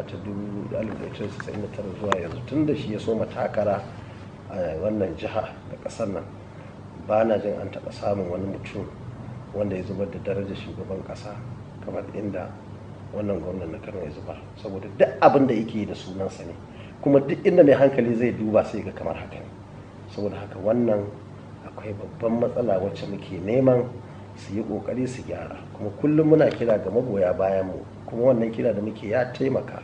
ta 1999 zuwa yanzu, tun da shi ya so matakara a wannan jiha da ƙasar nan, ba na jin an taɓa samun wani mutum wanda ya zubar da darajar shugaban ƙasa kamar inda wannan gwamnan na Kano ya zuba, saboda duk abin da yake da sunansa ne, kuma duk inda mai hankali zai duba sai ga kamar haka ne. Saboda haka wannan akwai babban matsala wacce muke neman su yi ƙoƙari su gyara, kuma kullum muna kira ga magoya bayanmu, kuma wannan kira da muke ya taimaka.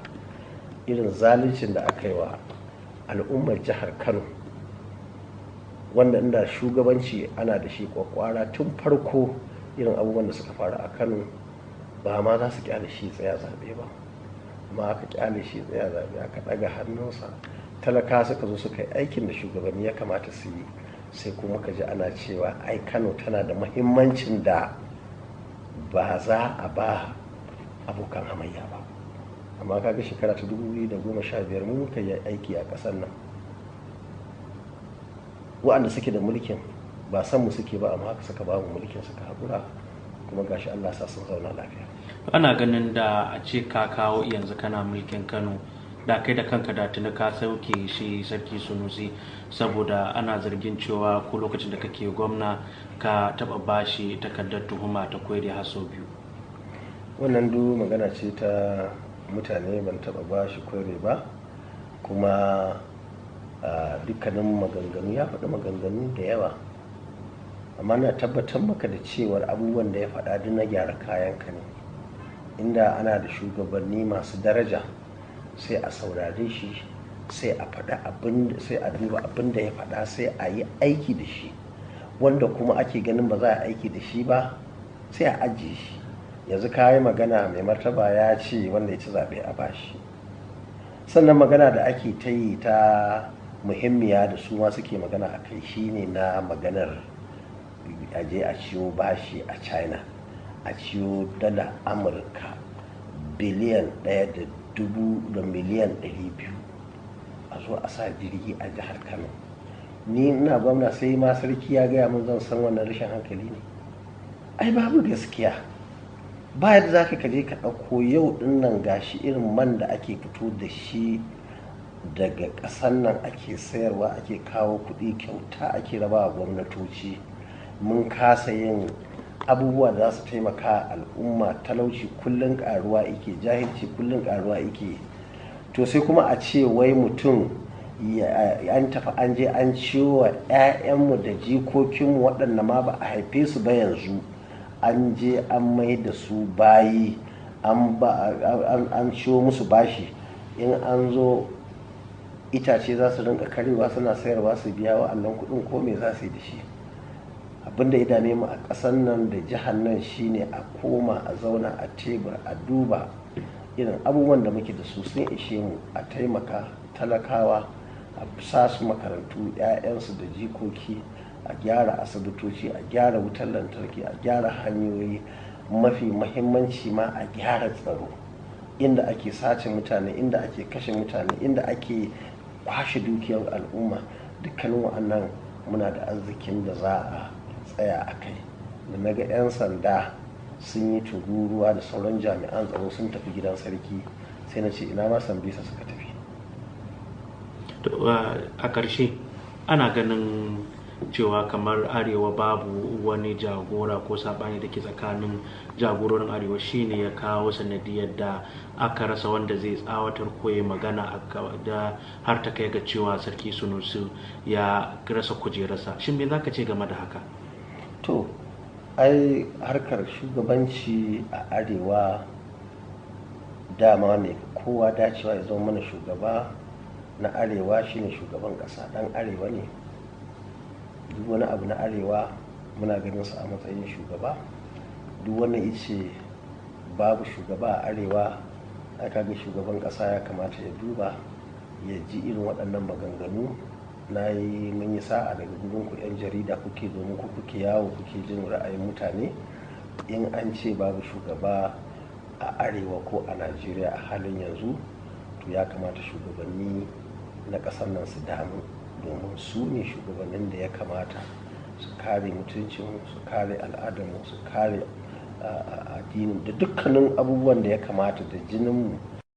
Irin zaluncin da aka yi wa al'ummar jihar Kano, wanda inda shugabanci ana da shi kwakwara tun farko, irin abubuwan da suka faru a Kano ba ma za su kyale shi tsaya zaɓe ba, amma aka kyale shi tsaya zaɓe, aka ɗaga hannunsa, talaka suka zo suka yi aikin da shugabanni ya kamata su yi, sai kuma ka ji ana cewa ai Kano tana da muhimmancin da ba za a ba abokan hamayya ba. Amma kaga shekara ta 2015 mu muka yi aiki a ƙasar nan, waɗanda suke da mulkin ba san mu suke ba, amma haka suka ba mu mulkin, suka haƙura, kuma gashi Allah sa sun zauna lafiya. Ana ganin da a ce ka kawo yanzu kana mulkin Kano, da kai da kanka da tuni ka sauke shi Sarki Sunusi, saboda ana zargin cewa ko lokacin da kake gwamna ka taba bashi takardar tuhuma ta kwere har sau biyu. Wannan duk magana ce ta mutane, ban taba bashi kwere ba, kuma dukkanin maganganu ya faɗi maganganu da yawa, amma na tabbatar maka da cewar abubuwan da ya faɗa duk na gyara kayan ka ne. Inda ana da shugabanni masu daraja, sai a saurare shi, sai a faɗa sai a duba abin da ya faɗa, sai a yi aiki da shi. Wanda kuma ake ganin ba za a aiki da shi ba, sai a ajiye shi. Yanzu ka yi magana, mai martaba ya ce wanda ya ci zaɓe a bashi. Sannan magana da ake ta yi ta muhimmiya da su ma suke magana a kai, shine na maganar aje a ciyo bashi a China, a ciyo dala Amurka biliyan 1.2 miliyan 200 a zo a sa jirgi a jihar Kano. Ni ina gwamna sai ma sarki ya gaya min zan san wannan rashin hankali ne? Ai babu gaskiya. Ba yadda za ka kaje ka ɗauko yau ɗin nan gashi irin man da ake fito da shi daga ƙasar nan ake sayarwa, ake kawo kuɗi kyauta ake rabawa gwamnatoci. Mun kasa yin abubuwa da za su taimaka al'umma, talauci kullum ƙaruwa yake, jahilci kullum ƙaruwa yake. To sai kuma a ce wai mutum an tafi an je an ciwo wa 'ya'yanmu da jikokinmu waɗanda ma ba a haife su ba yanzu, an je an mai da su bayi, an ciwo musu bashi. In an zo itace za su rinka karewa suna sayarwa su biya wa'annan kuɗin, ko me za su yi da shi? Abin da ya dame mu a ƙasar nan da jihar nan shine a koma a zauna a tebur a duba irin abubuwan da muke da su sun ishe mu, a taimaka talakawa, a sa su makarantu 'ya'yansu da jikoki, a gyara asibitoci, a gyara wutar lantarki, a gyara hanyoyi, mafi muhimmanci ma a gyara tsaro. Inda ake sace mutane, inda ake kashe mutane, inda ake kwashe dukiyar al'umma, dukkanin wa'annan muna da arzikin da za a tsaya a kai. Da na ga 'yan sanda sun yi tururuwa da sauran jami'an tsaro sun tafi gidan sarki, sai na ce ina ma Sambisa suka tafi. A ƙarshe ana ganin cewa kamar arewa babu wani jagora ko saɓani da ke tsakanin jagororin arewa shine ya kawo sanadiyar da aka rasa wanda zai tsawatar ko ya magana da har ta kai ga cewa Sarki Sunusi ya rasa kujerarsa. Shin me za ka ce game da haka? To ai harkar shugabanci a arewa dama ne kowa dacewa ya zama mana shugaba na arewa shine shugaban ƙasa, ɗan arewa ne. Duk wani abu na arewa muna ganin sa a matsayin shugaba. Duk wani ice babu shugaba a arewa, aka ga shugaban ƙasa ya kamata ya duba ya ji irin waɗannan maganganu. Mun yi sa'a daga gurin ku 'yan jarida kuke, domin ku kuke yawo kuke jin ra'ayin mutane. In an ce babu shugaba a arewa ko a Najeriya a halin yanzu, to ya kamata shugabanni na ƙasar nan su damu, domin su ne shugabannin da ya kamata su kare mutuncinmu, su kare al'adarmu, su kare addinin da dukkanin abubuwan da ya kamata da jininmu